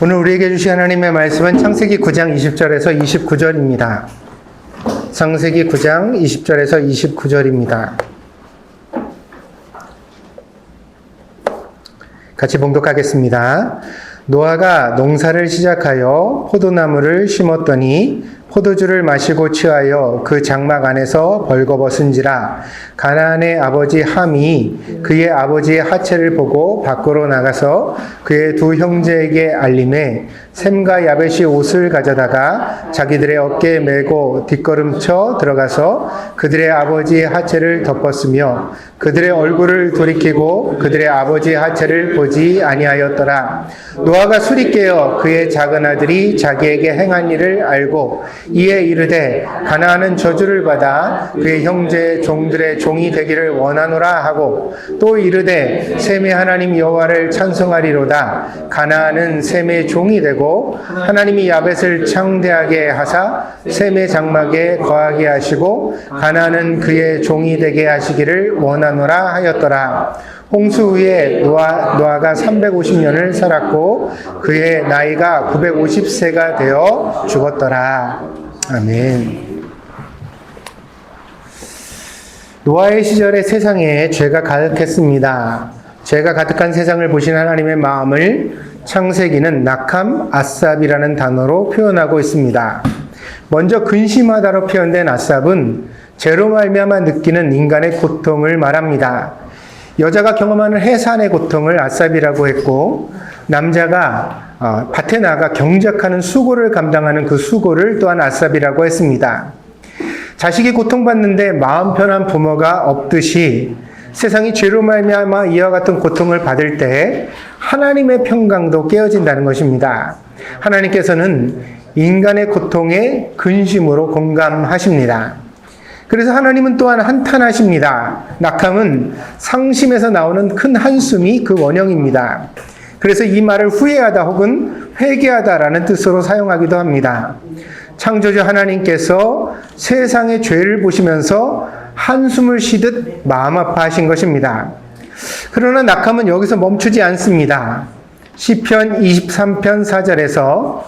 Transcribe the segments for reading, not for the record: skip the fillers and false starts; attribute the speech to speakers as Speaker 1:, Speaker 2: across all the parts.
Speaker 1: 오늘 우리에게 주신 하나님의 말씀은 창세기 9장 20절에서 29절입니다. 창세기 9장 20절에서 29절입니다. 같이 봉독하겠습니다. 노아가 농사를 시작하여 포도나무를 심었더니 포도주를 마시고 취하여 그 장막 안에서 벌거벗은지라. 가나안의 아버지 함이 그의 아버지의 하체를 보고 밖으로 나가서 그의 두 형제에게 알림해 셈과 야벳이 옷을 가져다가 자기들의 어깨에 메고 뒷걸음쳐 들어가서 그들의 아버지의 하체를 덮었으며 그들의 얼굴을 돌이키고 그들의 아버지의 하체를 보지 아니하였더라. 노아가 술이 깨어 그의 작은 아들이 자기에게 행한 일을 알고 이에 이르되 가나안은 저주를 받아 그의 형제 종들의 종이 되기를 원하노라 하고 또 이르되 셈의 하나님 여호와를 찬송하리로다. 가나안은 셈의 종이 되고 하나님이 야벳을 창대하게 하사 셈의 장막에 거하게 하시고 가나안은 그의 종이 되게 하시기를 원하노라 하였더라. 홍수 후에 노아가 350년을 살았고 그의 나이가 950세가 되어 죽었더라. 아멘. 노아의 시절에 세상에 죄가 가득했습니다. 죄가 가득한 세상을 보신 하나님의 마음을 창세기는 낙함, 아삽이라는 단어로 표현하고 있습니다. 먼저 근심하다로 표현된 아삽은 죄로 말미암아 느끼는 인간의 고통을 말합니다. 여자가 경험하는 해산의 고통을 아삽이라고 했고, 남자가 밭에 나가 경작하는 수고를 감당하는 그 수고를 또한 아삽이라고 했습니다. 자식이 고통받는데 마음 편한 부모가 없듯이 세상이 죄로 말미암아 이와 같은 고통을 받을 때 하나님의 평강도 깨어진다는 것입니다. 하나님께서는 인간의 고통에 근심으로 공감하십니다. 그래서 하나님은 또한 한탄하십니다. 낙함은 상심에서 나오는 큰 한숨이 그 원형입니다. 그래서 이 말을 후회하다 혹은 회개하다라는 뜻으로 사용하기도 합니다. 창조주 하나님께서 세상의 죄를 보시면서 한숨을 쉬듯 마음 아파하신 것입니다. 그러나 낙함은 여기서 멈추지 않습니다. 시편 23편 4절에서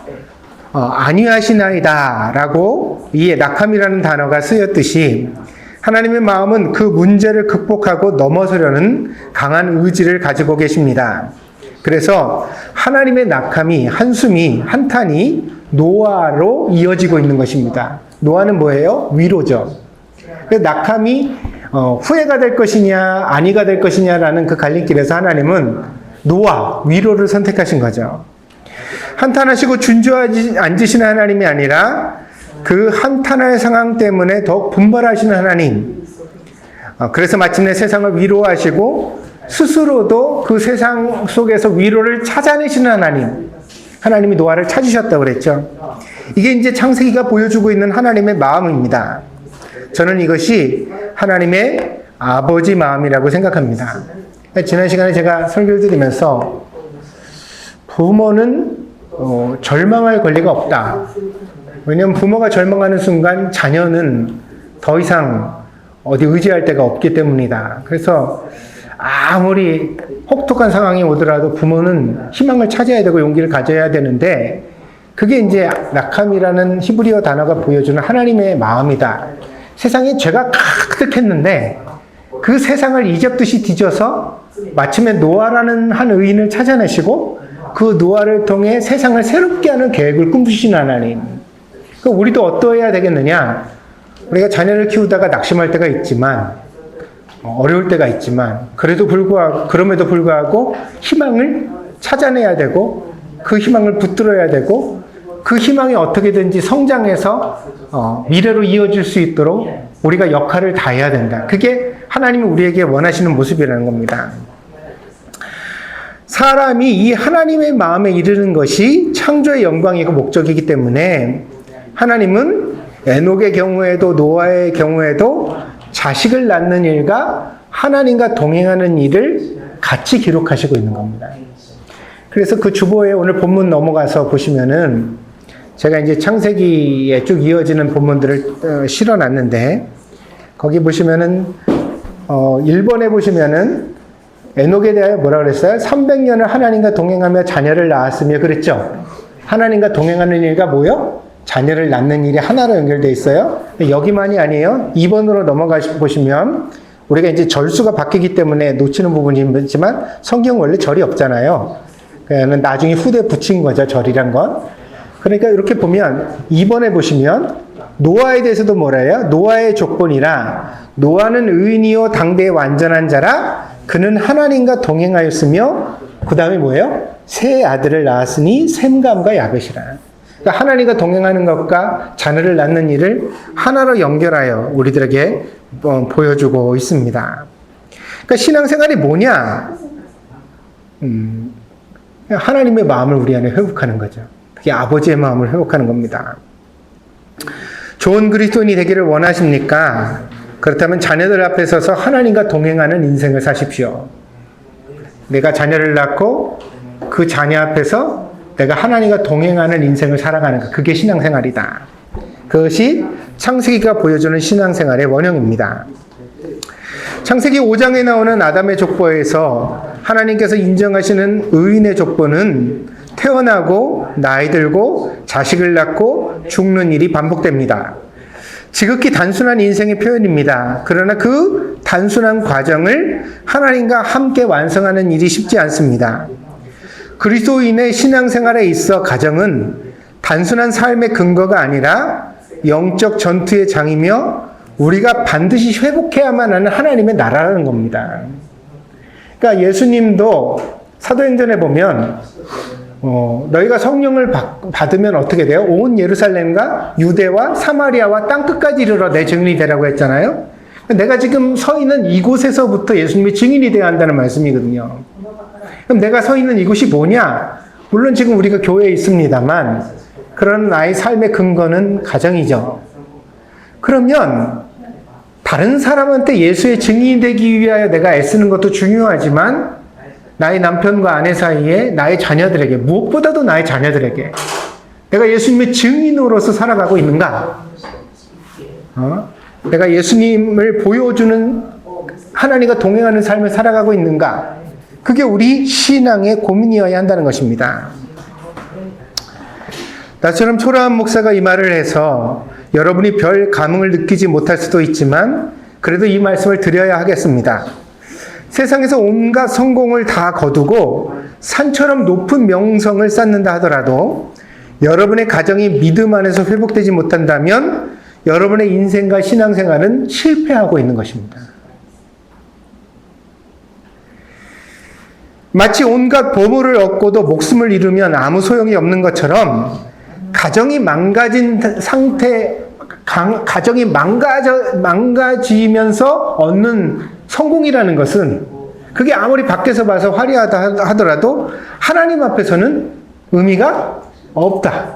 Speaker 1: 안위하시나이다 라고 이에 낙함이라는 단어가 쓰였듯이 하나님의 마음은 그 문제를 극복하고 넘어서려는 강한 의지를 가지고 계십니다. 그래서 하나님의 낙함이, 한숨이, 한탄이 노아로 이어지고 있는 것입니다. 노아는 뭐예요? 위로죠. 낙함이 후회가 될 것이냐 안위가 될 것이냐라는 그 갈림길에서 하나님은 노아, 위로를 선택하신 거죠. 한탄하시고 준주하지 앉으시는 하나님이 아니라 그 한탄할 상황 때문에 더욱 분발하시는 하나님. 그래서 마침내 세상을 위로하시고 스스로도 그 세상 속에서 위로를 찾아내시는 하나님. 하나님이 노아를 찾으셨다고 그랬죠. 이게 이제 창세기가 보여주고 있는 하나님의 마음입니다. 저는 이것이 하나님의 아버지 마음이라고 생각합니다. 지난 시간에 제가 설교를 드리면서 부모는 절망할 권리가 없다. 왜냐하면 부모가 절망하는 순간 자녀는 더 이상 어디 의지할 데가 없기 때문이다. 그래서 아무리 혹독한 상황이 오더라도 부모는 희망을 찾아야 되고 용기를 가져야 되는데 그게 이제 낙함이라는 히브리어 단어가 보여주는 하나님의 마음이다. 세상에 죄가 가득했는데 그 세상을 이집듯이 뒤져서 마침내 노아라는 한 의인을 찾아내시고 그 노아를 통해 세상을 새롭게 하는 계획을 꿈꾸시는 하나님. 우리도 어떠해야 되겠느냐? 우리가 자녀를 키우다가 낙심할 때가 있지만 어려울 때가 있지만 그럼에도 불구하고 희망을 찾아내야 되고 그 희망을 붙들어야 되고 그 희망이 어떻게든지 성장해서 미래로 이어질 수 있도록 우리가 역할을 다해야 된다. 그게 하나님이 우리에게 원하시는 모습이라는 겁니다. 사람이 이 하나님의 마음에 이르는 것이 창조의 영광이고 목적이기 때문에 하나님은 에녹의 경우에도 노아의 경우에도 자식을 낳는 일과 하나님과 동행하는 일을 같이 기록하시고 있는 겁니다. 그래서 그 주보에 오늘 본문 넘어가서 보시면은 제가 이제 창세기에 쭉 이어지는 본문들을 실어놨는데 거기 보시면은 1번에 보시면은 에녹에 대하여 뭐라 그랬어요? 300년을 하나님과 동행하며 자녀를 낳았으며 그랬죠. 하나님과 동행하는 일과 뭐요? 자녀를 낳는 일이 하나로 연결되어 있어요. 여기만이 아니에요. 2번으로 넘어가 보시면 우리가 이제 절수가 바뀌기 때문에 놓치는 부분이 있지만 성경 원래 절이 없잖아요. 그냥 나중에 후대 붙인 거죠. 절이란 건. 그러니까 이렇게 보면 2번에 보시면 노아에 대해서도 뭐라 해요? 노아의 조건이라 노아는 의인이요 당대의 완전한 자라 그는 하나님과 동행하였으며 그 다음에 뭐예요? 세 아들을 낳았으니 셈감과 야벳이라. 그러니까 하나님과 동행하는 것과 자녀를 낳는 일을 하나로 연결하여 우리들에게 보여주고 있습니다. 그러니까 신앙생활이 뭐냐? 하나님의 마음을 우리 안에 회복하는 거죠. 그게 아버지의 마음을 회복하는 겁니다. 좋은 그리스도인이 되기를 원하십니까? 그렇다면 자녀들 앞에 서서 하나님과 동행하는 인생을 사십시오. 내가 자녀를 낳고 그 자녀 앞에서 내가 하나님과 동행하는 인생을 살아가는 것. 그게 신앙생활이다. 그것이 창세기가 보여주는 신앙생활의 원형입니다. 창세기 5장에 나오는 아담의 족보에서 하나님께서 인정하시는 의인의 족보는 태어나고 나이 들고 자식을 낳고 죽는 일이 반복됩니다. 지극히 단순한 인생의 표현입니다. 그러나 그 단순한 과정을 하나님과 함께 완성하는 일이 쉽지 않습니다. 그리스도인의 신앙생활에 있어 가정은 단순한 삶의 근거가 아니라 영적 전투의 장이며 우리가 반드시 회복해야만 하는 하나님의 나라라는 겁니다. 그러니까 예수님도 사도행전에 보면 너희가 성령을 받으면 어떻게 돼요? 온 예루살렘과 유대와 사마리아와 땅끝까지 이르러 내 증인이 되라고 했잖아요. 내가 지금 서 있는 이곳에서부터 예수님의 증인이 되어야 한다는 말씀이거든요. 그럼 내가 서 있는 이곳이 뭐냐? 물론 지금 우리가 교회에 있습니다만 그런 나의 삶의 근거는 가정이죠. 그러면 다른 사람한테 예수의 증인이 되기 위하여 내가 애쓰는 것도 중요하지만 나의 남편과 아내 사이에 나의 자녀들에게 무엇보다도 나의 자녀들에게 내가 예수님의 증인으로서 살아가고 있는가? 내가 예수님을 보여주는 하나님과 동행하는 삶을 살아가고 있는가? 그게 우리 신앙의 고민이어야 한다는 것입니다. 나처럼 초라한 목사가 이 말을 해서 여러분이 별 감흥을 느끼지 못할 수도 있지만 그래도 이 말씀을 드려야 하겠습니다. 세상에서 온갖 성공을 다 거두고 산처럼 높은 명성을 쌓는다 하더라도 여러분의 가정이 믿음 안에서 회복되지 못한다면 여러분의 인생과 신앙생활은 실패하고 있는 것입니다. 마치 온갖 보물을 얻고도 목숨을 잃으면 아무 소용이 없는 것처럼 가정이 망가진 상태, 가정이 망가지면서 얻는 성공이라는 것은 그게 아무리 밖에서 봐서 화려하다 하더라도 하나님 앞에서는 의미가 없다.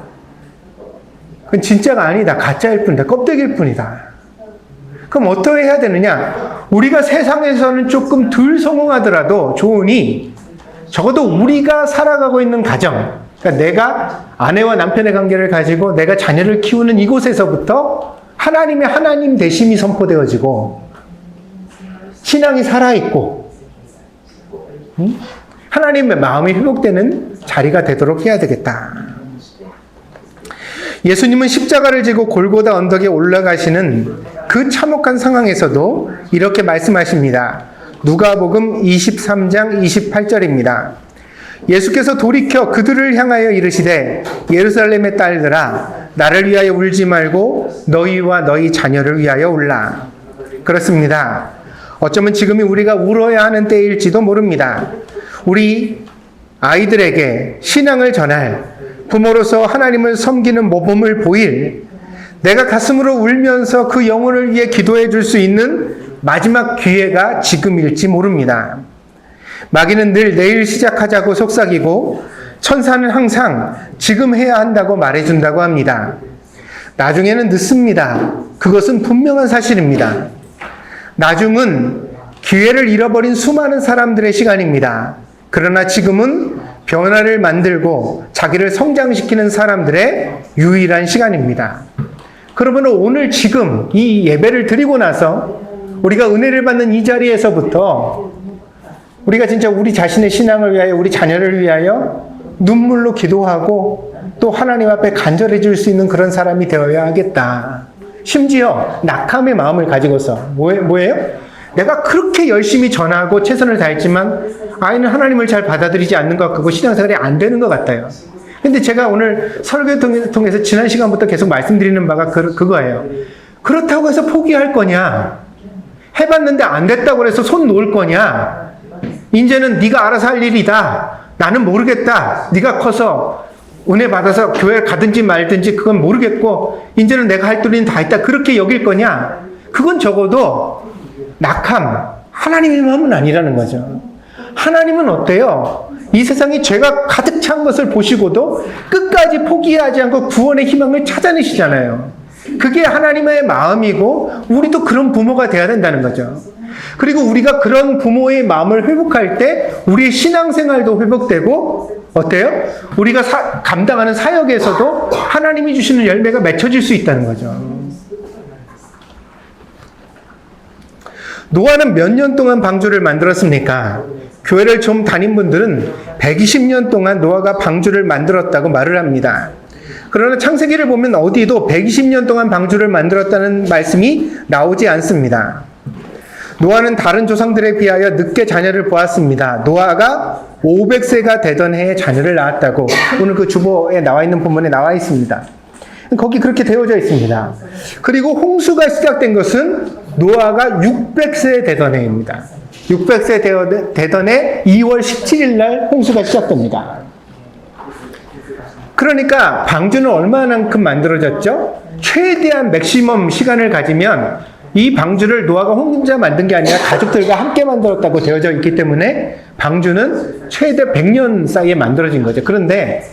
Speaker 1: 그건 진짜가 아니다. 가짜일 뿐이다. 껍데기일 뿐이다. 그럼 어떻게 해야 되느냐? 우리가 세상에서는 조금 덜 성공하더라도 좋으니 적어도 우리가 살아가고 있는 가정, 그러니까 내가 아내와 남편의 관계를 가지고 내가 자녀를 키우는 이곳에서부터 하나님의 하나님 되심이 선포되어지고 신앙이 살아있고 하나님의 마음이 회복되는 자리가 되도록 해야 되겠다. 예수님은 십자가를 지고 골고다 언덕에 올라가시는 그 참혹한 상황에서도 이렇게 말씀하십니다. 누가복음 23장 28절입니다. 예수께서 돌이켜 그들을 향하여 이르시되 예루살렘의 딸들아 나를 위하여 울지 말고 너희와 너희 자녀를 위하여 울라. 그렇습니다. 어쩌면 지금이 우리가 울어야 하는 때일지도 모릅니다. 우리 아이들에게 신앙을 전할, 부모로서 하나님을 섬기는 모범을 보일, 내가 가슴으로 울면서 그 영혼을 위해 기도해 줄 수 있는 마지막 기회가 지금일지 모릅니다. 마귀는 늘 내일 시작하자고 속삭이고 천사는 항상 지금 해야 한다고 말해준다고 합니다. 나중에는 늦습니다. 그것은 분명한 사실입니다. 나중은 기회를 잃어버린 수많은 사람들의 시간입니다. 그러나 지금은 변화를 만들고 자기를 성장시키는 사람들의 유일한 시간입니다. 그러면 오늘 지금 이 예배를 드리고 나서 우리가 은혜를 받는 이 자리에서부터 우리가 진짜 우리 자신의 신앙을 위하여, 우리 자녀를 위하여 눈물로 기도하고 또 하나님 앞에 간절해 줄 수 있는 그런 사람이 되어야 하겠다. 심지어 낙함의 마음을 가지고서 뭐예요? 내가 그렇게 열심히 전하고 최선을 다했지만 아이는 하나님을 잘 받아들이지 않는 것 같고 신앙생활이 안 되는 것 같아요. 근데 제가 오늘 설교를 통해서 지난 시간부터 계속 말씀드리는 바가 그거예요. 그렇다고 해서 포기할 거냐? 해봤는데 안 됐다고 해서 손 놓을 거냐? 이제는 네가 알아서 할 일이다. 나는 모르겠다. 네가 커서 은혜 받아서 교회 가든지 말든지 그건 모르겠고 이제는 내가 할 도리는 다 했다. 그렇게 여길 거냐? 그건 적어도 낙함, 하나님의 마음은 아니라는 거죠. 하나님은 어때요? 이 세상에 죄가 가득 찬 것을 보시고도 끝까지 포기하지 않고 구원의 희망을 찾아내시잖아요. 그게 하나님의 마음이고 우리도 그런 부모가 돼야 된다는 거죠. 그리고 우리가 그런 부모의 마음을 회복할 때 우리의 신앙생활도 회복되고 어때요? 우리가 감당하는 사역에서도 하나님이 주시는 열매가 맺혀질 수 있다는 거죠. 노아는 몇 년 동안 방주를 만들었습니까? 교회를 좀 다닌 분들은 120년 동안 노아가 방주를 만들었다고 말을 합니다. 그러나 창세기를 보면 어디도 120년 동안 방주를 만들었다는 말씀이 나오지 않습니다. 노아는 다른 조상들에 비하여 늦게 자녀를 보았습니다. 노아가 500세가 되던 해에 자녀를 낳았다고 오늘 그 주보에 나와 있는 본문에 나와 있습니다. 거기 그렇게 되어져 있습니다. 그리고 홍수가 시작된 것은 노아가 600세 되던 해입니다. 600세 되던 해 2월 17일 날 홍수가 시작됩니다. 그러니까 방주는 얼마만큼 만들어졌죠? 최대한 맥시멈 시간을 가지면 이 방주를 노아가 혼자 만든 게 아니라 가족들과 함께 만들었다고 되어져 있기 때문에 방주는 최대 100년 사이에 만들어진 거죠. 그런데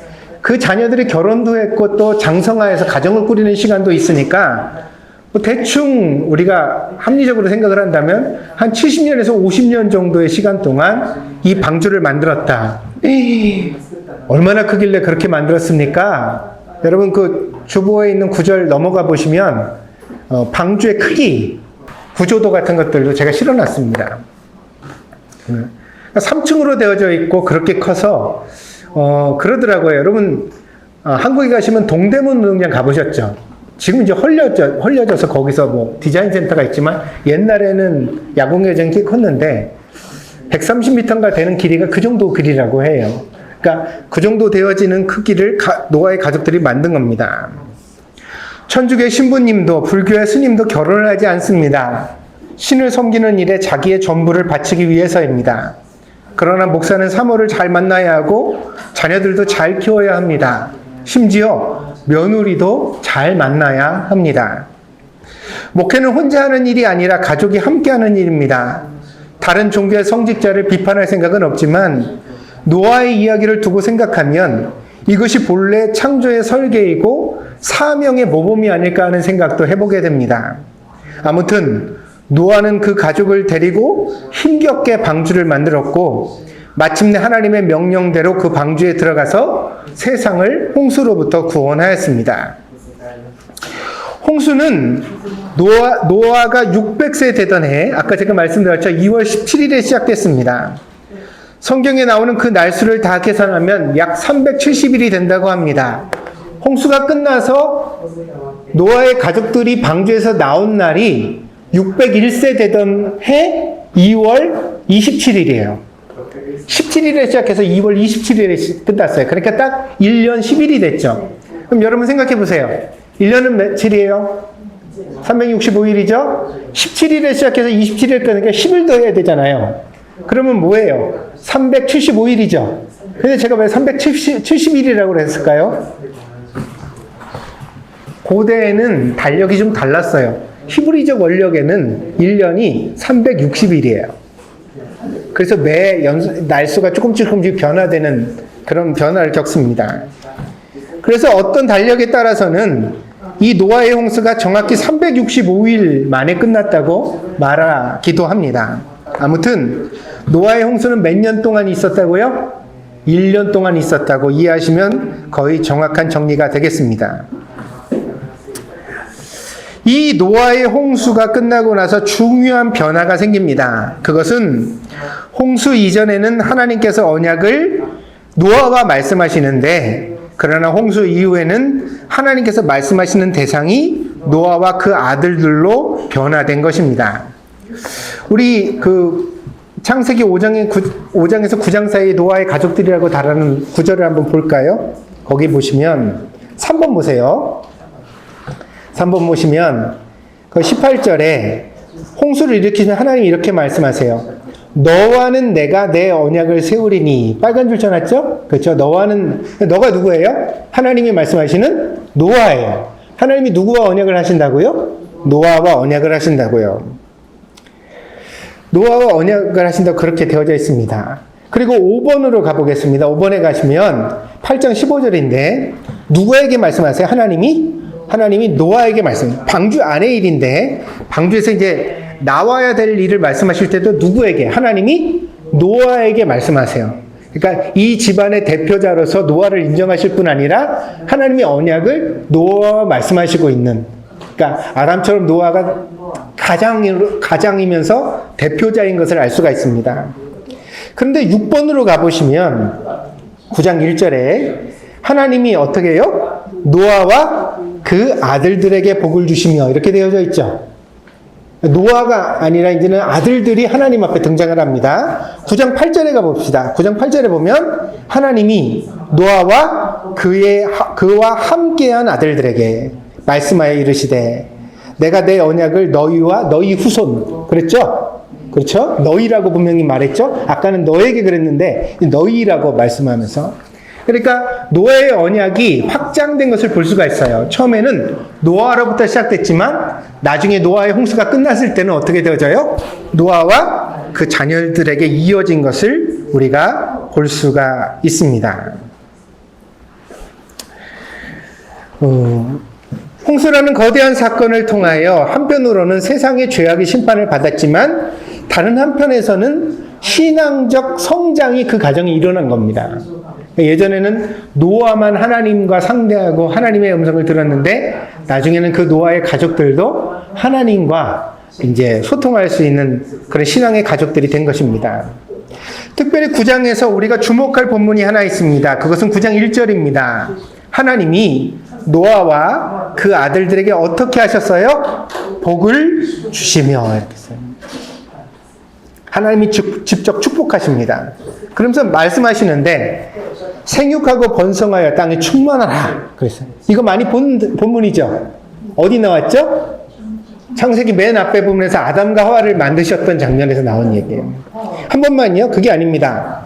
Speaker 1: 그 자녀들이 결혼도 했고 또 장성하여서 가정을 꾸리는 시간도 있으니까 뭐 대충 우리가 합리적으로 생각을 한다면 한 70년에서 50년 정도의 시간 동안 이 방주를 만들었다. 얼마나 크길래 그렇게 만들었습니까? 여러분 그 주보에 있는 구절 넘어가 보시면 방주의 크기, 구조도 같은 것들도 제가 실어놨습니다. 3층으로 되어져 있고 그렇게 커서 그러더라고요. 여러분 한국에 가시면 동대문 운동장 가보셨죠? 지금 이제 헐려져서 거기서 뭐 디자인 센터가 있지만 옛날에는 야구경기장이 꽤 컸는데 130m인가 되는 길이가 그 정도 길이라고 해요. 그러니까 그 정도 되어지는 크기를 노아의 가족들이 만든 겁니다. 천주교 신부님도 불교의 스님도 결혼을 하지 않습니다. 신을 섬기는 일에 자기의 전부를 바치기 위해서입니다. 그러나 목사는 사모를 잘 만나야 하고 자녀들도 잘 키워야 합니다. 심지어 며느리도 잘 만나야 합니다. 목회는 혼자 하는 일이 아니라 가족이 함께 하는 일입니다. 다른 종교의 성직자를 비판할 생각은 없지만 노아의 이야기를 두고 생각하면 이것이 본래 창조의 설계이고 사명의 모범이 아닐까 하는 생각도 해보게 됩니다. 아무튼 노아는 그 가족을 데리고 힘겹게 방주를 만들었고 마침내 하나님의 명령대로 그 방주에 들어가서 세상을 홍수로부터 구원하였습니다. 홍수는 노아가 600세 되던 해, 아까 제가 말씀드렸죠. 2월 17일에 시작됐습니다. 성경에 나오는 그 날수를 다 계산하면 약 370일이 된다고 합니다. 홍수가 끝나서 노아의 가족들이 방주에서 나온 날이 601세 되던 해 2월 27일이에요. 17일에 시작해서 2월 27일에 끝났어요. 그러니까 딱 1년 10일이 됐죠. 그럼 여러분 생각해 보세요. 1년은 며칠이에요? 365일이죠? 17일에 시작해서 27일 끝나니까 10일 더 해야 되잖아요. 그러면 뭐예요? 375일이죠. 근데 제가 왜 370일이라고 했을까요? 고대에는 달력이 좀 달랐어요. 히브리적 원력에는 1년이 360일이에요. 그래서 매 날수가 조금씩 변화되는 그런 변화를 겪습니다. 그래서 어떤 달력에 따라서는 이 노아의 홍수가 정확히 365일 만에 끝났다고 말하기도 합니다. 아무튼 노아의 홍수는 몇 년 동안 있었다고요? 1년 동안 있었다고 이해하시면 거의 정확한 정리가 되겠습니다. 이 노아의 홍수가 끝나고 나서 중요한 변화가 생깁니다. 그것은 홍수 이전에는 하나님께서 언약을 노아와 말씀하시는데, 그러나 홍수 이후에는 하나님께서 말씀하시는 대상이 노아와 그 아들들로 변화된 것입니다. 우리 창세기 5장에서 9장 사이 노아의 가족들이라고 다루는 구절을 한번 볼까요? 거기 보시면 3번 보세요. 3번 보시면 그 18절에 홍수를 일으키면 하나님이 이렇게 말씀하세요. 너와는 내가 내 언약을 세우리니. 빨간 줄 쳐놨죠? 그렇죠? 너가 누구예요? 하나님이 말씀하시는 노아예요. 하나님이 누구와 언약을 하신다고요? 노아와 언약을 하신다고요. 노아와 언약을 하신다고 그렇게 되어져 있습니다. 그리고 5번으로 가보겠습니다. 5번에 가시면 8장 15절인데 누구에게 말씀하세요? 하나님이 노아에게 방주 안의 일인데, 방주에서 이제 나와야 될 일을 말씀하실 때도 누구에게? 하나님이 노아에게 말씀하세요. 그러니까 이 집안의 대표자로서 노아를 인정하실 뿐 아니라 하나님의 언약을 노아와 말씀하시고 있는, 그러니까 아담처럼 노아가 가장이면서 대표자인 것을 알 수가 있습니다. 그런데 6번으로 가보시면 9장 1절에 하나님이 어떻게 해요? 노아와 그 아들들에게 복을 주시며, 이렇게 되어져 있죠. 노아가 아니라 이제는 아들들이 하나님 앞에 등장을 합니다. 9장 8절에 가봅시다. 9장 8절에 보면 하나님이 노아와 그와 함께한 아들들에게 말씀하여 이르시되 내가 내 언약을 너희와 너희 후손, 그랬죠? 그렇죠? 너희라고 분명히 말했죠? 아까는 너에게 그랬는데 너희라고 말씀하면서, 그러니까 노아의 언약이 확장된 것을 볼 수가 있어요. 처음에는 노아로부터 시작됐지만 나중에 노아의 홍수가 끝났을 때는 어떻게 되어져요? 노아와 그 자녀들에게 이어진 것을 우리가 볼 수가 있습니다. 홍수라는 거대한 사건을 통하여 한편으로는 세상의 죄악의 심판을 받았지만 다른 한편에서는 신앙적 성장이 그 과정에 일어난 겁니다. 예전에는 노아만 하나님과 상대하고 하나님의 음성을 들었는데 나중에는 그 노아의 가족들도 하나님과 이제 소통할 수 있는 그런 신앙의 가족들이 된 것입니다. 특별히 9장에서 우리가 주목할 본문이 하나 있습니다. 그것은 9장 1절입니다. 하나님이 노아와 그 아들들에게 어떻게 하셨어요? 복을 주시며, 이렇게 써요. 하나님이 직접 축복하십니다. 그러면서 말씀하시는데 생육하고 번성하여 땅에 충만하라 그랬어요. 이거 많이 본 본문이죠. 어디 나왔죠? 창세기 맨 앞에 부분에서 아담과 하와를 만드셨던 장면에서 나온 얘기예요. 한 번만요. 그게 아닙니다.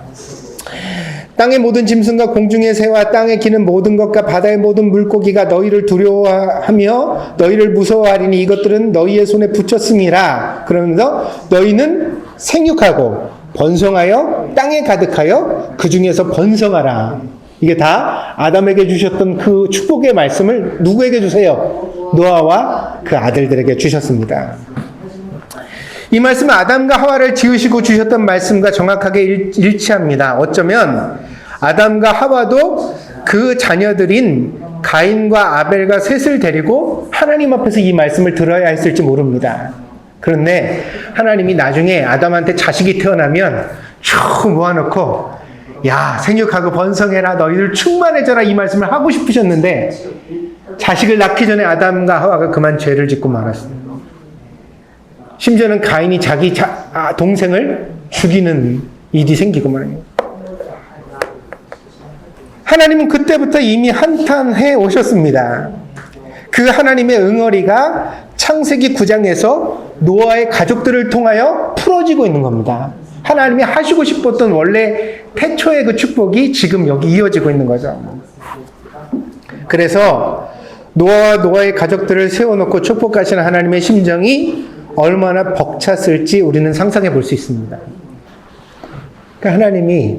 Speaker 1: 땅의 모든 짐승과 공중의 새와 땅에 기는 모든 것과 바다의 모든 물고기가 너희를 두려워하며 너희를 무서워하리니 이것들은 너희의 손에 붙였음이라. 그러면서 너희는 생육하고 번성하여 땅에 가득하여 그 중에서 번성하라. 이게 다 아담에게 주셨던 그 축복의 말씀을 누구에게 주세요? 노아와 그 아들들에게 주셨습니다. 이 말씀은 아담과 하와를 지으시고 주셨던 말씀과 정확하게 일치합니다. 어쩌면 아담과 하와도 그 자녀들인 가인과 아벨과 셋을 데리고 하나님 앞에서 이 말씀을 들어야 했을지 모릅니다. 그런데 하나님이 나중에 아담한테 자식이 태어나면 쭉 모아놓고 야, 생육하고 번성해라, 너희들 충만해져라, 이 말씀을 하고 싶으셨는데 자식을 낳기 전에 아담과 하와가 그만 죄를 짓고 말았어요. 심지어는 가인이 자기 동생을 죽이는 일이 생기고 말이에요. 하나님은 그때부터 이미 한탄해 오셨습니다. 그 하나님의 응어리가 창세기 9장에서 노아의 가족들을 통하여 풀어지고 있는 겁니다. 하나님이 하시고 싶었던 원래 태초의 그 축복이 지금 여기 이어지고 있는 거죠. 그래서 노아와 노아의 가족들을 세워놓고 축복하시는 하나님의 심정이 얼마나 벅찼을지 우리는 상상해 볼 수 있습니다. 그러니까 하나님이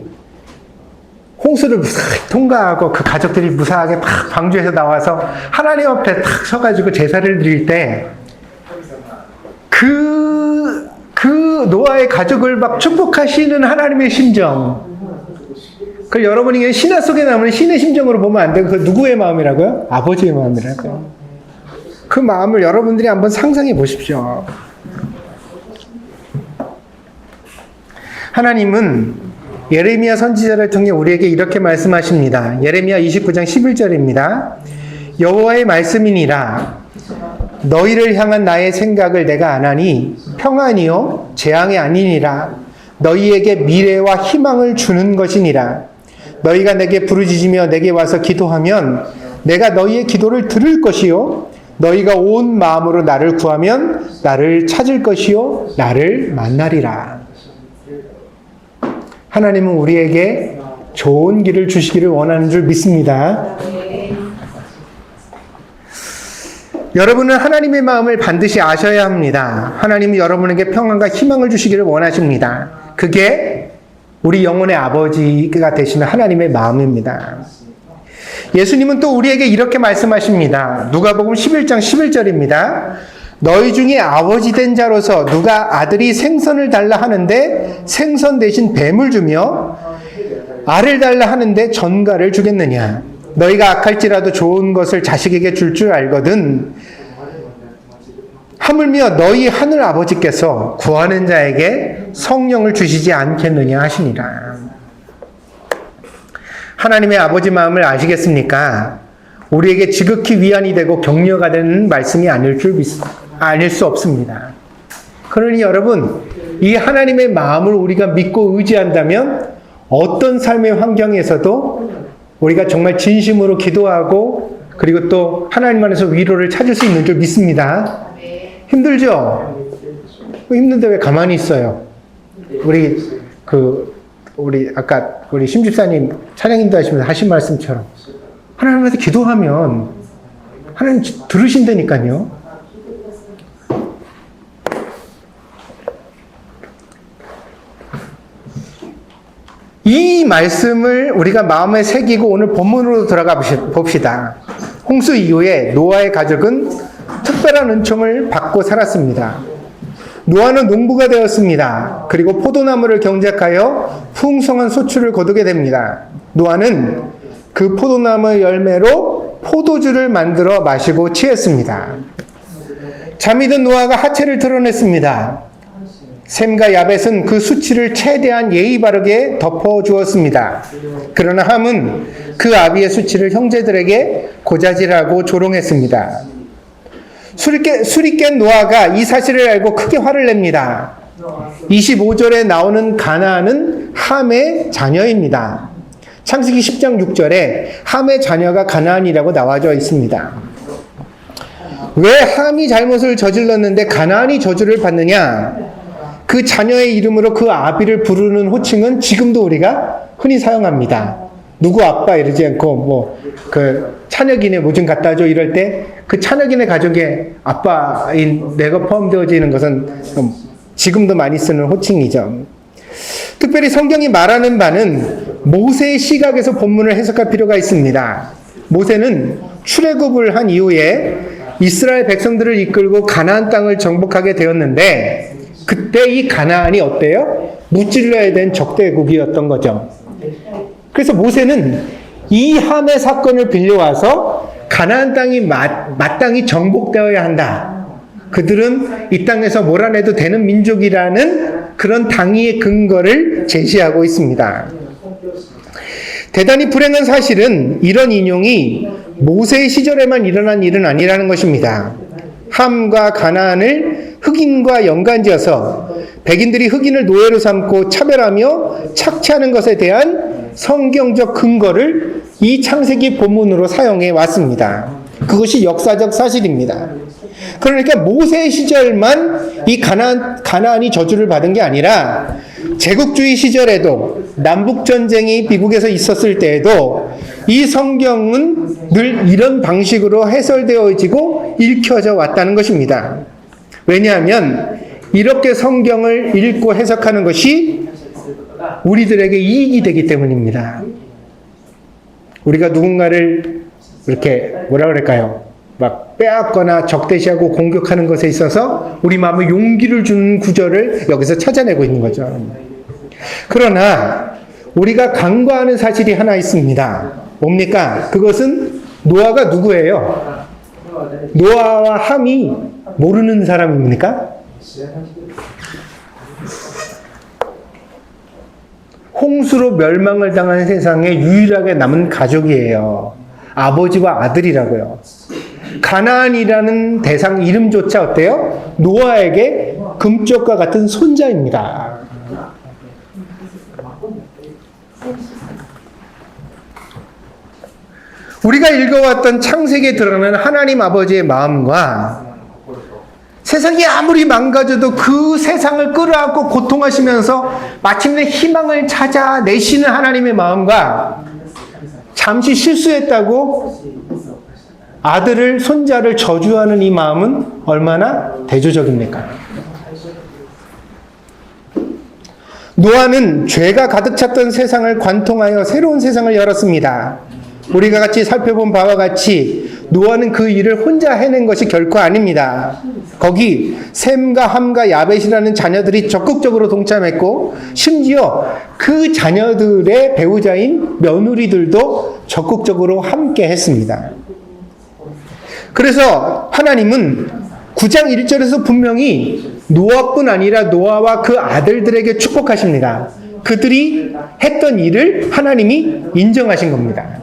Speaker 1: 홍수를 무사히 통과하고 그 가족들이 무사하게 막 방주에서 나와서 하나님 앞에 탁 서가지고 제사를 드릴 때 그 노아의 가족을 막 축복하시는 하나님의 심정, 그걸 여러분이 신화 속에 나오는 신의 심정으로 보면 안 되고 그 누구의 마음이라고요? 아버지의 마음이라고요. 그 마음을 여러분들이 한번 상상해 보십시오. 하나님은 예레미야 선지자를 통해 우리에게 이렇게 말씀하십니다. 예레미야 29장 11절입니다. 여호와의 말씀이니라. 너희를 향한 나의 생각을 내가 아나니 평안이요 재앙이 아니니라. 너희에게 미래와 희망을 주는 것이니라. 너희가 내게 부르짖으며 내게 와서 기도하면 내가 너희의 기도를 들을 것이요 너희가 온 마음으로 나를 구하면 나를 찾을 것이요 나를 만나리라. 하나님은 우리에게 좋은 길을 주시기를 원하는 줄 믿습니다. 여러분은 하나님의 마음을 반드시 아셔야 합니다. 하나님은 여러분에게 평안과 희망을 주시기를 원하십니다. 그게 우리 영혼의 아버지가 되시는 하나님의 마음입니다. 예수님은 또 우리에게 이렇게 말씀하십니다. 누가복음 11장 11절입니다. 너희 중에 아버지 된 자로서 누가 아들이 생선을 달라 하는데 생선 대신 뱀을 주며 알을 달라 하는데 전갈을 주겠느냐. 너희가 악할지라도 좋은 것을 자식에게 줄 줄 알거든. 하물며 너희 하늘 아버지께서 구하는 자에게 성령을 주시지 않겠느냐 하시니라. 하나님의 아버지 마음을 아시겠습니까? 우리에게 지극히 위안이 되고 격려가 되는 말씀이 아닐 수 없습니다. 그러니 여러분, 이 하나님의 마음을 우리가 믿고 의지한다면 어떤 삶의 환경에서도 우리가 정말 진심으로 기도하고 그리고 또 하나님 안에서 위로를 찾을 수 있는 줄 믿습니다. 힘들죠? 힘든데 왜 가만히 있어요? 우리 아까 우리 심집사님 찬양인도 하시면서 하신 말씀처럼 하나님한테 기도하면 하나님 들으신다니까요. 이 말씀을 우리가 마음에 새기고 오늘 본문으로 들어가 봅시다. 홍수 이후에 노아의 가족은 특별한 은총을 받고 살았습니다. 노아는 농부가 되었습니다. 그리고 포도나무를 경작하여 풍성한 소출을 거두게 됩니다. 노아는 그 포도나무 열매로 포도주를 만들어 마시고 취했습니다. 잠이 든 노아가 하체를 드러냈습니다. 셈과 야벳은 그 수치를 최대한 예의 바르게 덮어주었습니다. 그러나 함은 그 아비의 수치를 형제들에게 고자질하고 조롱했습니다. 술이 깬 노아가 이 사실을 알고 크게 화를 냅니다. 25절에 나오는 가나안은 함의 자녀입니다. 창세기 10장 6절에 함의 자녀가 가나안이라고 나와져 있습니다. 왜 함이 잘못을 저질렀는데 가나안이 저주를 받느냐? 그 자녀의 이름으로 그 아비를 부르는 호칭은 지금도 우리가 흔히 사용합니다. 누구 아빠 이러지 않고 찬혁이네 뭐 좀 갖다 줘 이럴 때 그 찬혁이네 가족의 아빠인 내가 포함되어지는 것은 지금도 많이 쓰는 호칭이죠. 특별히 성경이 말하는 바는 모세의 시각에서 본문을 해석할 필요가 있습니다. 모세는 출애굽을 한 이후에 이스라엘 백성들을 이끌고 가나안 땅을 정복하게 되었는데 그때 이 가나안이 어때요? 무찔러야 된 적대국이었던 거죠. 그래서 모세는 이 함의 사건을 빌려와서 가나안 땅이 마땅히 정복되어야 한다. 그들은 이 땅에서 몰아내도 되는 민족이라는 그런 당위의 근거를 제시하고 있습니다. 대단히 불행한 사실은 이런 인용이 모세의 시절에만 일어난 일은 아니라는 것입니다. 함과 가나안을 흑인과 연관지어서 백인들이 흑인을 노예로 삼고 차별하며 착취하는 것에 대한 성경적 근거를 이 창세기 본문으로 사용해 왔습니다. 그것이 역사적 사실입니다. 그러니까 모세 시절만 이 가나안이 저주를 받은 게 아니라 제국주의 시절에도 남북전쟁이 미국에서 있었을 때에도 이 성경은 늘 이런 방식으로 해설되어지고 읽혀져 왔다는 것입니다. 왜냐하면 이렇게 성경을 읽고 해석하는 것이 우리들에게 이익이 되기 때문입니다. 우리가 누군가를 이렇게 뭐라 그럴까요? 막 빼앗거나 적대시하고 공격하는 것에 있어서 우리 마음에 용기를 주는 구절을 여기서 찾아내고 있는 거죠. 그러나 우리가 간과하는 사실이 하나 있습니다. 뭡니까? 그것은 노아가 누구예요? 노아와 함이 모르는 사람입니까? 홍수로 멸망을 당한 세상에 유일하게 남은 가족이에요. 아버지와 아들이라고요. 가나안이라는 대상 이름조차 어때요? 노아에게 금쪽과 같은 손자입니다. 우리가 읽어왔던 창세기에 드러나는 하나님 아버지의 마음과 세상이 아무리 망가져도 그 세상을 끌어안고 고통하시면서 마침내 희망을 찾아내시는 하나님의 마음과 잠시 실수했다고 아들을, 손자를 저주하는 이 마음은 얼마나 대조적입니까? 노아는 죄가 가득 찼던 세상을 관통하여 새로운 세상을 열었습니다. 우리가 같이 살펴본 바와 같이 노아는 그 일을 혼자 해낸 것이 결코 아닙니다. 거기 셈과 함과 야벳이라는 자녀들이 적극적으로 동참했고 심지어 그 자녀들의 배우자인 며느리들도 적극적으로 함께 했습니다. 그래서 하나님은 9장 1절에서 분명히 노아뿐 아니라 노아와 그 아들들에게 축복하십니다. 그들이 했던 일을 하나님이 인정하신 겁니다.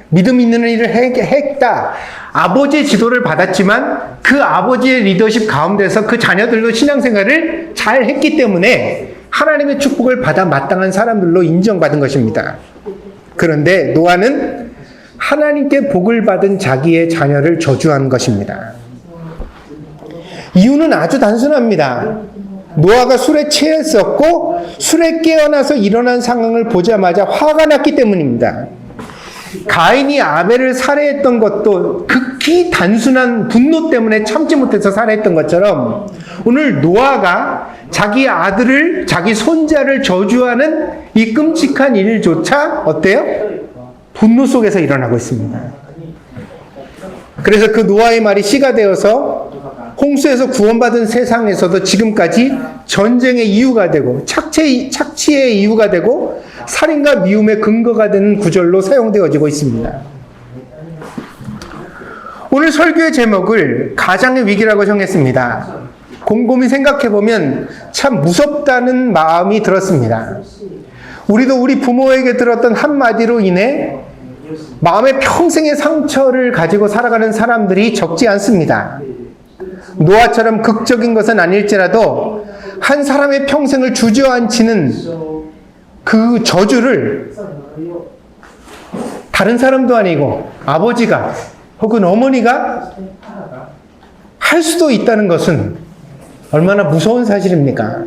Speaker 1: 믿음 있는 일을 했다. 아버지의 지도를 받았지만 그 아버지의 리더십 가운데서 그 자녀들도 신앙생활을 잘 했기 때문에 하나님의 축복을 받아 마땅한 사람들로 인정받은 것입니다. 그런데 노아는 하나님께 복을 받은 자기의 자녀를 저주한 것입니다. 이유는 아주 단순합니다. 노아가 술에 취했었고 술에 깨어나서 일어난 상황을 보자마자 화가 났기 때문입니다. 가인이 아벨을 살해했던 것도 극히 단순한 분노 때문에 참지 못해서 살해했던 것처럼 오늘 노아가 자기 아들을, 자기 손자를 저주하는 이 끔찍한 일조차 어때요? 분노 속에서 일어나고 있습니다. 그래서 그 노아의 말이 씨가 되어서 홍수에서 구원받은 세상에서도 지금까지 전쟁의 이유가 되고 착취의 이유가 되고 살인과 미움의 근거가 되는 구절로 사용되어지고 있습니다. 오늘 설교의 제목을 가장의 위기라고 정했습니다. 곰곰이 생각해보면 참 무섭다는 마음이 들었습니다. 우리도 우리 부모에게 들었던 한마디로 인해 마음의 평생의 상처를 가지고 살아가는 사람들이 적지 않습니다. 노아처럼 극적인 것은 아닐지라도 한 사람의 평생을 주저앉히는 그 저주를 다른 사람도 아니고 아버지가 혹은 어머니가 할 수도 있다는 것은 얼마나 무서운 사실입니까?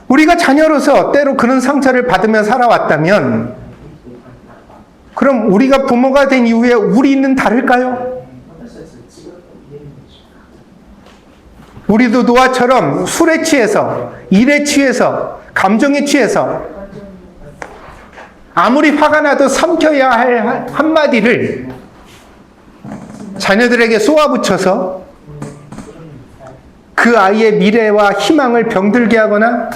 Speaker 1: 우리가 자녀로서 때로 그런 상처를 받으며 살아왔다면 그럼 우리가 부모가 된 이후에 우리는 다를까요? 우리도 노아처럼 술에 취해서, 일에 취해서, 감정에 취해서 아무리 화가 나도 삼켜야 할 한마디를 자녀들에게 쏘아붙여서 그 아이의 미래와 희망을 병들게 하거나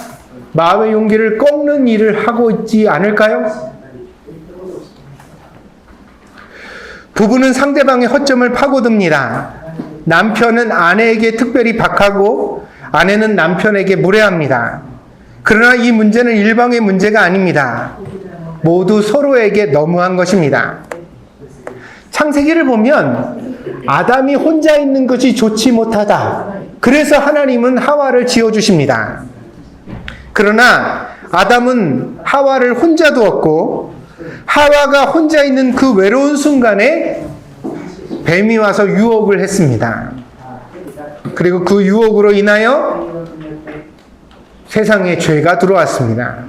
Speaker 1: 마음의 용기를 꺾는 일을 하고 있지 않을까요? 부부는 상대방의 허점을 파고듭니다. 남편은 아내에게 특별히 박하고 아내는 남편에게 무례합니다. 그러나 이 문제는 일방의 문제가 아닙니다. 모두 서로에게 너무한 것입니다. 창세기를 보면 아담이 혼자 있는 것이 좋지 못하다. 그래서 하나님은 하와를 지어주십니다. 그러나 아담은 하와를 혼자 두었고 하와가 혼자 있는 그 외로운 순간에 뱀이 와서 유혹을 했습니다. 그리고 그 유혹으로 인하여 세상에 죄가 들어왔습니다.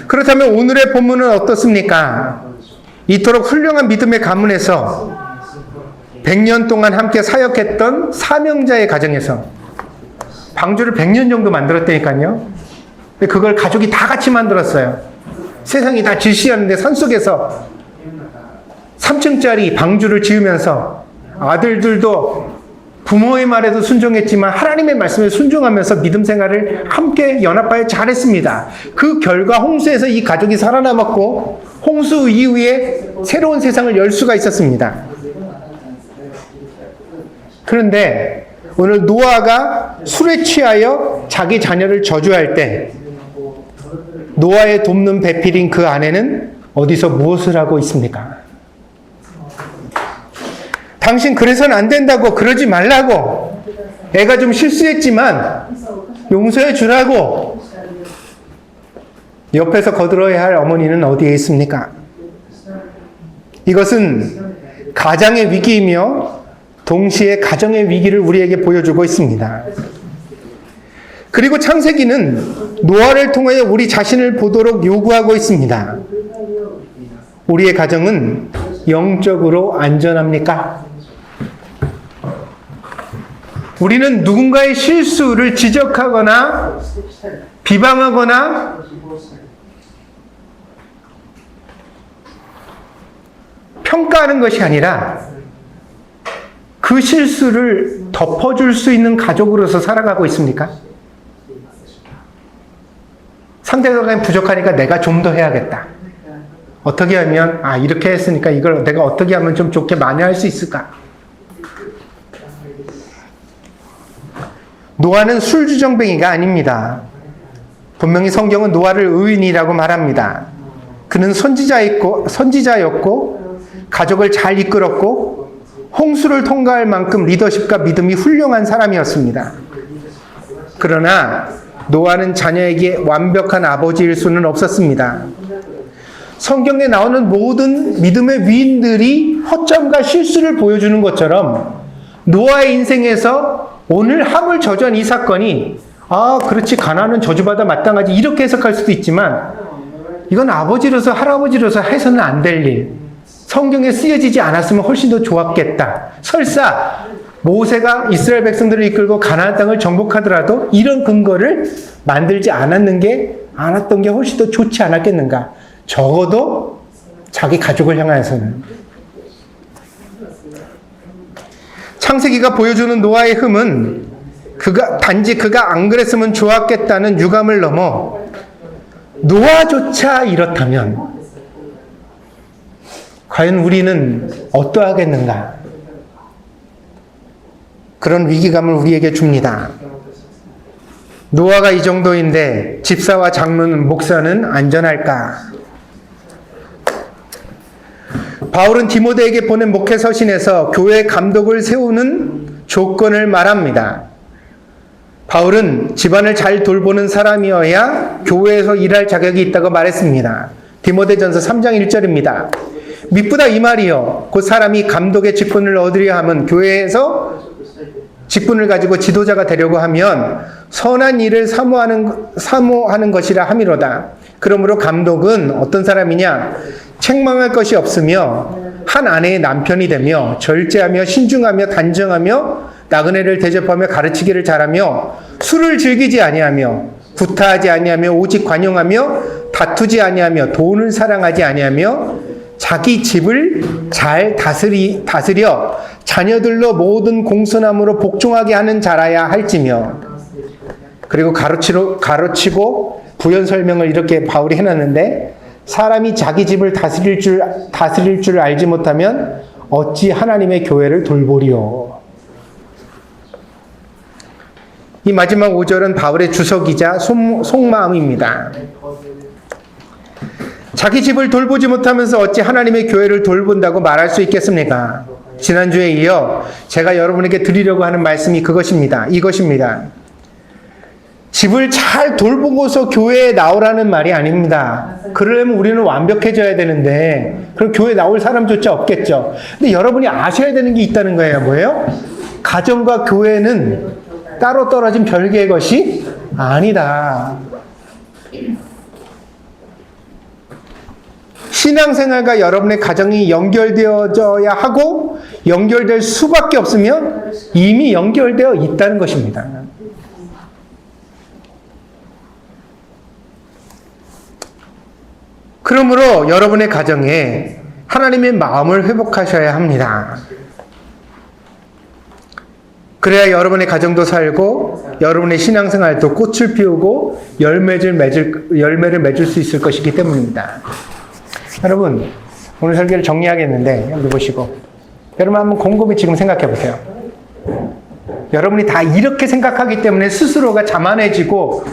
Speaker 1: 그렇다면 오늘의 본문은 어떻습니까? 이토록 훌륭한 믿음의 가문에서 100년 동안 함께 사역했던 사명자의 가정에서 방주를 100년 정도 만들었다니까요. 근데 그걸 가족이 다 같이 만들었어요. 세상이 다 질시하는데 산속에서 3층짜리 방주를 지으면서 아들들도 부모의 말에도 순종했지만 하나님의 말씀에 순종하면서 믿음 생활을 함께 연합하여 잘했습니다. 그 결과 홍수에서 이 가족이 살아남았고 홍수 이후에 새로운 세상을 열 수가 있었습니다. 그런데 오늘 노아가 술에 취하여 자기 자녀를 저주할 때 노아의 돕는 배필인 그 아내는 어디서 무엇을 하고 있습니까? 당신 그래서는 안 된다고, 그러지 말라고, 애가 좀 실수했지만 용서해 주라고. 옆에서 거들어야 할 어머니는 어디에 있습니까? 이것은 가장의 위기이며 동시에 가정의 위기를 우리에게 보여주고 있습니다. 그리고 창세기는 노아를 통하여 우리 자신을 보도록 요구하고 있습니다. 우리의 가정은 영적으로 안전합니까? 우리는 누군가의 실수를 지적하거나 비방하거나 평가하는 것이 아니라 그 실수를 덮어줄 수 있는 가족으로서 살아가고 있습니까? 상대방이 부족하니까 내가 좀 더 해야겠다. 어떻게 하면, 이렇게 했으니까 이걸 내가 어떻게 하면 좀 좋게 만회할 수 있을까? 노아는 술주정뱅이가 아닙니다. 분명히 성경은 노아를 의인이라고 말합니다. 그는 선지자였고 가족을 잘 이끌었고 홍수를 통과할 만큼 리더십과 믿음이 훌륭한 사람이었습니다. 그러나 노아는 자녀에게 완벽한 아버지일 수는 없었습니다. 성경에 나오는 모든 믿음의 위인들이 허점과 실수를 보여주는 것처럼 노아의 인생에서 오늘 하물 저주한 이 사건이 그렇지, 가나안은 저주받아 마땅하지, 이렇게 해석할 수도 있지만 이건 아버지로서 할아버지로서 해서는 안 될 일, 성경에 쓰여지지 않았으면 훨씬 더 좋았겠다. 설사 모세가 이스라엘 백성들을 이끌고 가나안 땅을 정복하더라도 이런 근거를 만들지 않았던 게 훨씬 더 좋지 않았겠는가. 적어도 자기 가족을 향해서는. 창세기가 보여주는 노아의 흠은 단지 그가 안 그랬으면 좋았겠다는 유감을 넘어 노아조차 이렇다면 과연 우리는 어떠하겠는가? 그런 위기감을 우리에게 줍니다. 노아가 이 정도인데 집사와 장로는, 목사는 안전할까? 바울은 디모데에게 보낸 목회 서신에서 교회 감독을 세우는 조건을 말합니다. 바울은 집안을 잘 돌보는 사람이어야 교회에서 일할 자격이 있다고 말했습니다. 디모데전서 3장 1절입니다. 미쁘다 이 말이요, 곧 사람이 감독의 직분을 얻으려 하면 교회에서 직분을 가지고 지도자가 되려고 하면 선한 일을 사모하는 것이라 함이로다. 그러므로 감독은 어떤 사람이냐? 책망할 것이 없으며 한 아내의 남편이 되며 절제하며 신중하며 단정하며 나그네를 대접하며 가르치기를 잘하며 술을 즐기지 아니하며 구타하지 아니하며 오직 관용하며 다투지 아니하며 돈을 사랑하지 아니하며 자기 집을 잘 다스려 자녀들로 모든 공손함으로 복종하게 하는 자라야 할지며. 그리고 가르치고 부연 설명을 이렇게 바울이 해놨는데, 사람이 자기 집을 다스릴 줄 알지 못하면 어찌 하나님의 교회를 돌보리요. 이 마지막 5절은 바울의 주석이자 속마음입니다. 자기 집을 돌보지 못하면서 어찌 하나님의 교회를 돌본다고 말할 수 있겠습니까? 지난주에 이어 제가 여러분에게 드리려고 하는 말씀이 이것입니다. 집을 잘 돌보고서 교회에 나오라는 말이 아닙니다. 그러려면 우리는 완벽해져야 되는데 그럼 교회에 나올 사람조차 없겠죠. 근데 여러분이 아셔야 되는 게 있다는 거예요. 뭐예요? 가정과 교회는 따로 떨어진 별개의 것이 아니다. 신앙생활과 여러분의 가정이 연결되어져야 하고 연결될 수밖에 없으면 이미 연결되어 있다는 것입니다. 그러므로 여러분의 가정에 하나님의 마음을 회복하셔야 합니다. 그래야 여러분의 가정도 살고 여러분의 신앙생활도 꽃을 피우고 열매를 맺을 수 있을 것이기 때문입니다. 여러분, 오늘 설교를 정리하겠는데 여기 보시고 여러분 한번 곰곰이 지금 생각해 보세요. 여러분이 다 이렇게 생각하기 때문에 스스로가 자만해지고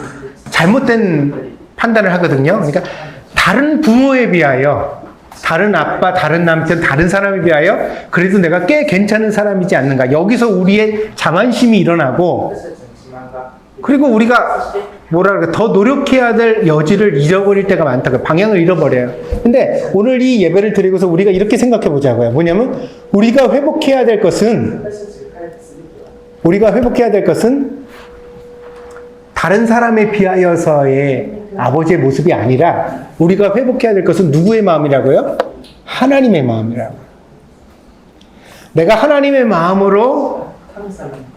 Speaker 1: 잘못된 판단을 하거든요. 그러니까 다른 부모에 비하여, 다른 아빠, 다른 남편, 다른 사람에 비하여 그래도 내가 꽤 괜찮은 사람이지 않는가. 여기서 우리의 자만심이 일어나고, 그리고 우리가 더 노력해야 될 여지를 잃어버릴 때가 많다고, 방향을 잃어버려요. 근데 오늘 이 예배를 드리고서 우리가 이렇게 생각해 보자고요. 뭐냐면 우리가 회복해야 될 것은 다른 사람에 비하여서의 아버지의 모습이 아니라 우리가 회복해야 될 것은 누구의 마음이라고요? 하나님의 마음이라고. 내가 하나님의 마음으로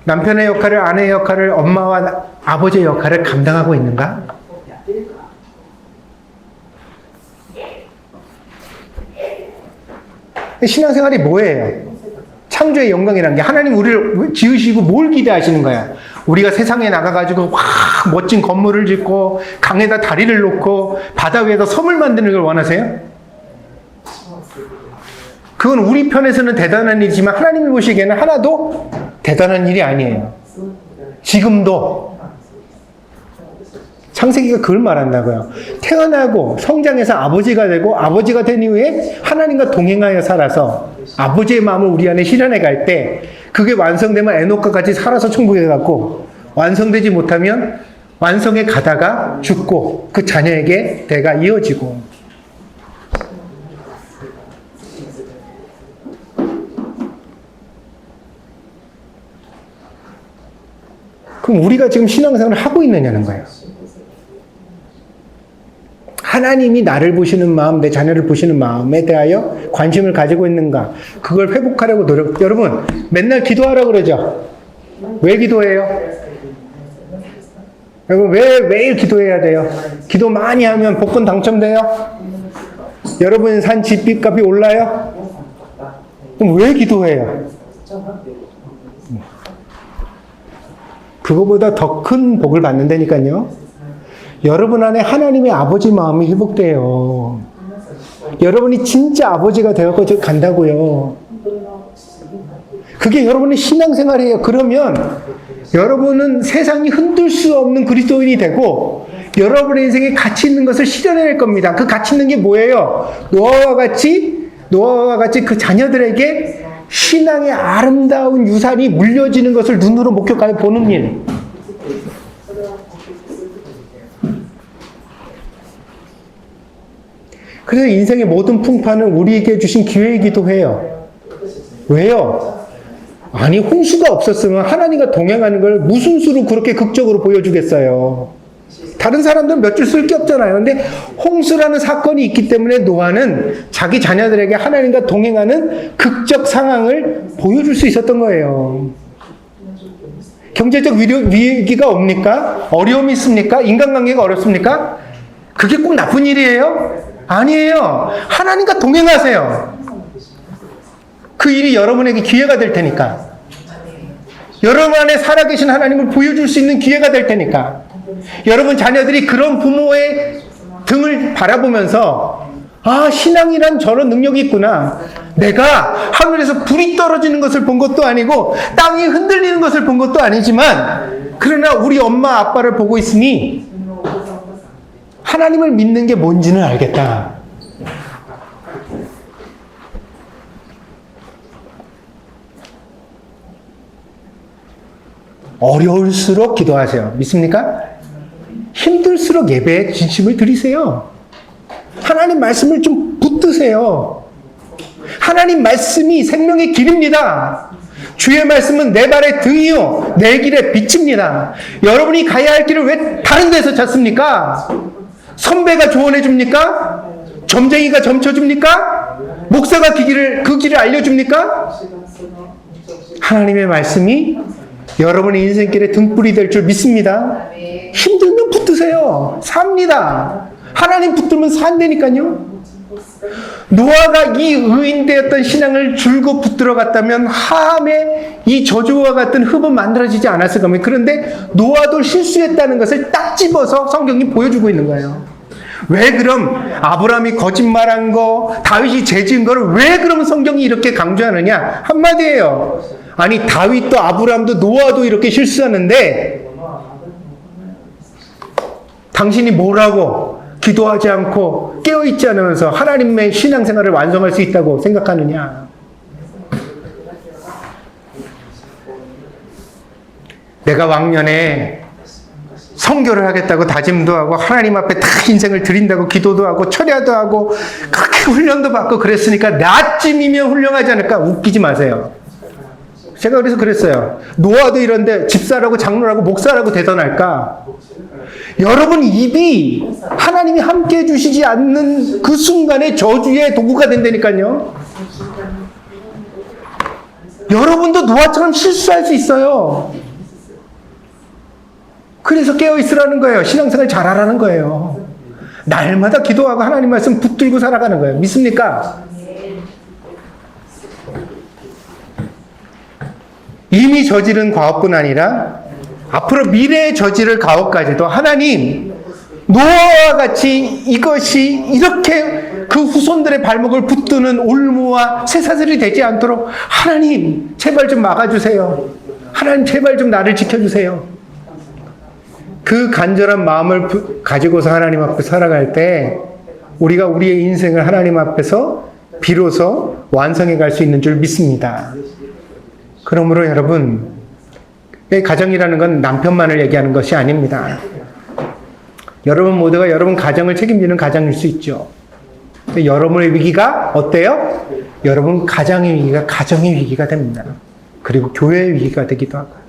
Speaker 1: 남편의 역할을, 아내의 역할을, 엄마와 아버지의 역할을 감당하고 있는가? 신앙생활이 뭐예요? 창조의 영광이라는 게 하나님 우리를 지으시고 뭘 기대하시는 거야? 우리가 세상에 나가가지고 와 멋진 건물을 짓고 강에다 다리를 놓고 바다 위에서 섬을 만드는 걸 원하세요? 그건 우리 편에서는 대단한 일이지만 하나님이 보시기에는 하나도 대단한 일이 아니에요. 지금도 창세기가 그걸 말한다고요. 태어나고 성장해서 아버지가 되고 아버지가 된 이후에 하나님과 동행하여 살아서 아버지의 마음을 우리 안에 실현해 갈 때 그게 완성되면 에녹과 같이 살아서 천국에 갔고, 완성되지 못하면 완성해 가다가 죽고 그 자녀에게 대가 이어지고. 그럼 우리가 지금 신앙생활을 하고 있느냐는 거예요. 하나님이 나를 보시는 마음, 내 자녀를 보시는 마음에 대하여 관심을 가지고 있는가? 그걸 회복하려고 노력. 여러분, 맨날 기도하라고 그러죠? 왜 기도해요? 여러분, 왜 매일 기도해야 돼요? 기도 많이 하면 복권 당첨돼요? 여러분 산 집값이 올라요? 그럼 왜 기도해요? 그거보다 더 큰 복을 받는다니까요. 여러분 안에 하나님의 아버지 마음이 회복돼요. 여러분이 진짜 아버지가 되어서 간다고요. 그게 여러분의 신앙생활이에요. 그러면 여러분은 세상이 흔들 수 없는 그리스도인이 되고 여러분의 인생에 가치 있는 것을 실현해낼 겁니다. 그 가치 있는 게 뭐예요? 노아와 같이 그 자녀들에게 신앙의 아름다운 유산이 물려지는 것을 눈으로 목격하여 보는 일. 그래서 인생의 모든 풍파는 우리에게 주신 기회이기도 해요. 왜요? 아니, 홍수가 없었으면 하나님과 동행하는 걸 무슨 수로 그렇게 극적으로 보여주겠어요. 다른 사람들은 몇 줄 쓸 게 없잖아요. 근데 홍수라는 사건이 있기 때문에 노아는 자기 자녀들에게 하나님과 동행하는 극적 상황을 보여줄 수 있었던 거예요. 경제적 위기가 옵니까? 어려움이 있습니까? 인간관계가 어렵습니까? 그게 꼭 나쁜 일이에요? 아니에요. 하나님과 동행하세요. 그 일이 여러분에게 기회가 될 테니까. 여러분 안에 살아계신 하나님을 보여줄 수 있는 기회가 될 테니까. 여러분 자녀들이 그런 부모의 등을 바라보면서 아, 신앙이란 저런 능력이 있구나. 내가 하늘에서 불이 떨어지는 것을 본 것도 아니고 땅이 흔들리는 것을 본 것도 아니지만 그러나 우리 엄마 아빠를 보고 있으니 하나님을 믿는 게 뭔지는 알겠다. 어려울수록 기도하세요. 믿습니까? 힘들수록 예배에 진심을 드리세요. 하나님 말씀을 좀 붙드세요. 하나님 말씀이 생명의 길입니다. 주의 말씀은 내 발의 등이요 내 길의 빛입니다. 여러분이 가야 할 길을 왜 다른 데서 찾습니까? 선배가 조언해 줍니까? 점쟁이가 점쳐 줍니까? 목사가 그 길을 알려줍니까? 하나님의 말씀이 여러분의 인생길에 등불이 될 줄 믿습니다. 힘들면 붙드세요. 삽니다. 하나님 붙들면 산다니까요. 노아가 이 의인되었던 신앙을 줄곧 붙들어 갔다면 함에 이 저주와 같은 흡은 만들어지지 않았을 겁니다. 그런데 노아도 실수했다는 것을 딱 집어서 성경이 보여주고 있는 거예요. 왜 그럼 아브라함이 거짓말한 거, 다윗이 죄 지은 거를 왜 그럼 성경이 이렇게 강조하느냐? 한마디예요. 아니, 다윗도 아브라함도 노아도 이렇게 실수하는데 당신이 뭐라고 기도하지 않고 깨어있지 않으면서 하나님의 신앙생활을 완성할 수 있다고 생각하느냐? 내가 왕년에 선교를 하겠다고 다짐도 하고 하나님 앞에 다 인생을 드린다고 기도도 하고 철야도 하고 그렇게 훈련도 받고 그랬으니까 나쯤이면 훌륭하지 않을까? 웃기지 마세요. 제가 그래서 그랬어요. 노아도 이런데 집사라고 장로라고 목사라고 대단할까? 여러분 입이 하나님이 함께 해주시지 않는 그 순간에 저주의 도구가 된다니까요. 여러분도 노아처럼 실수할 수 있어요. 그래서 깨어있으라는 거예요. 신앙생활 잘하라는 거예요. 날마다 기도하고 하나님 말씀 붙들고 살아가는 거예요. 믿습니까? 이미 저지른 과업뿐 아니라 앞으로 미래에 저지를 가업까지도 하나님, 노아와 같이 이것이 이렇게 그 후손들의 발목을 붙드는 올무와 쇠사슬이 되지 않도록 하나님 제발 좀 막아주세요. 하나님 제발 좀 나를 지켜주세요. 그 간절한 마음을 가지고서 하나님 앞에 살아갈 때 우리가 우리의 인생을 하나님 앞에서 비로소 완성해 갈 수 있는 줄 믿습니다. 그러므로 여러분, 가정이라는 건 남편만을 얘기하는 것이 아닙니다. 여러분 모두가 여러분 가정을 책임지는 가정일 수 있죠. 여러분의 위기가 어때요? 여러분 가정의 위기가 가정의 위기가 됩니다. 그리고 교회의 위기가 되기도 하고.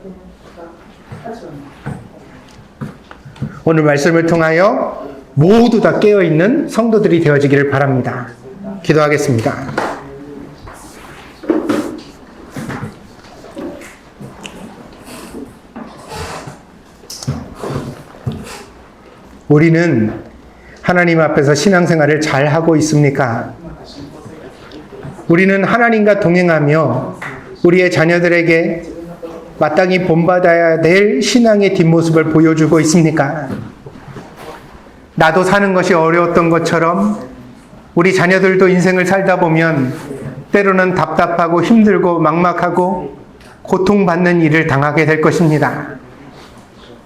Speaker 1: 오늘 말씀을 통하여 모두 다 깨어있는 성도들이 되어지기를 바랍니다. 기도하겠습니다. 우리는 하나님 앞에서 신앙생활을 잘 하고 있습니까? 우리는 하나님과 동행하며 우리의 자녀들에게 마땅히 본받아야 될 신앙의 뒷모습을 보여주고 있습니까? 나도 사는 것이 어려웠던 것처럼 우리 자녀들도 인생을 살다 보면 때로는 답답하고 힘들고 막막하고 고통받는 일을 당하게 될 것입니다.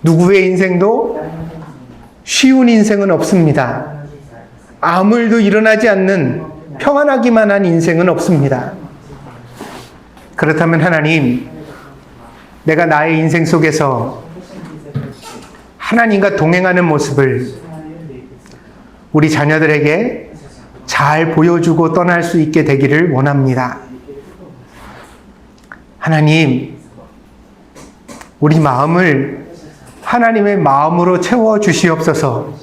Speaker 1: 누구의 인생도 쉬운 인생은 없습니다. 아무 일도 일어나지 않는 평안하기만 한 인생은 없습니다. 그렇다면 하나님, 내가 나의 인생 속에서 하나님과 동행하는 모습을 우리 자녀들에게 잘 보여주고 떠날 수 있게 되기를 원합니다. 하나님, 우리 마음을 하나님의 마음으로 채워주시옵소서.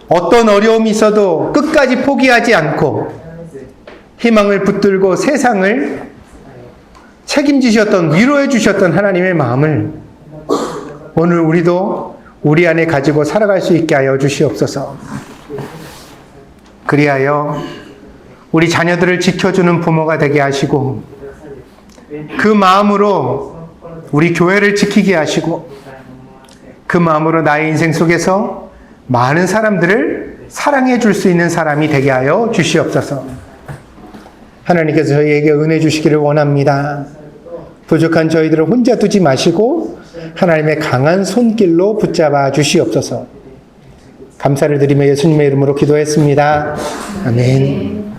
Speaker 1: 어떤 어려움이 있어도 끝까지 포기하지 않고 희망을 붙들고 세상을 책임지셨던, 위로해 주셨던 하나님의 마음을 오늘 우리도 우리 안에 가지고 살아갈 수 있게 하여 주시옵소서. 그리하여 우리 자녀들을 지켜주는 부모가 되게 하시고 그 마음으로 우리 교회를 지키게 하시고 그 마음으로 나의 인생 속에서 많은 사람들을 사랑해 줄 수 있는 사람이 되게 하여 주시옵소서. 하나님께서 저희에게 은혜 주시기를 원합니다. 부족한 저희들을 혼자 두지 마시고 하나님의 강한 손길로 붙잡아 주시옵소서. 감사를 드리며 예수님의 이름으로 기도했습니다. 아멘.